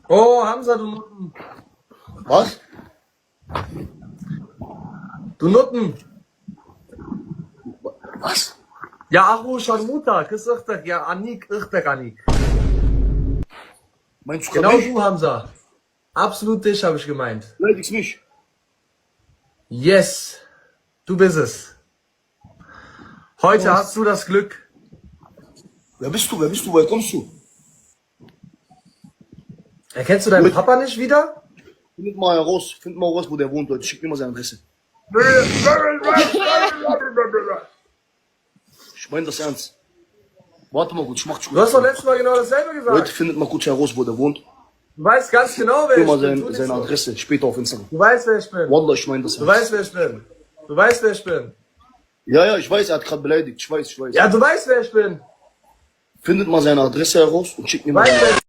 Oh, Hamza, du Nutten. Was? Du Nutten. Was? Ja, Achu, Sharmuta, Chris Ichtek, ja, Anik, Ichtek, Anik. Meinst du Genau mich? du, Hamza. Absolut dich, habe ich gemeint. Beleidigst mich. Yes, du bist es. Heute Was? hast du das Glück. Wer bist du? Wer bist du? Woher kommst du? Erkennst du deinen Gut. Papa nicht wieder? Find mal heraus, wo der wohnt, Leute. Schick mir mal seine Adresse. Ich meine das ernst. Warte mal gut, ich mach dich Du hast doch gut. letztes Mal genau dasselbe Leute, gesagt. findet mal kurz heraus, wo der wohnt. Du weißt ganz genau, wer Gib ich mal bin. Tu nicht seine so. Adresse später auf Instagram. Du weißt, wer ich bin. Wallah, ich meine das Du ernst. weißt, wer ich bin. Du weißt, wer ich bin. Ja, ich weiß, er hat gerade beleidigt. Ich weiß. Ja, du weißt, wer ich bin. Findet mal seine Adresse heraus und schickt mir Du mal weißt, seine wer ich bin.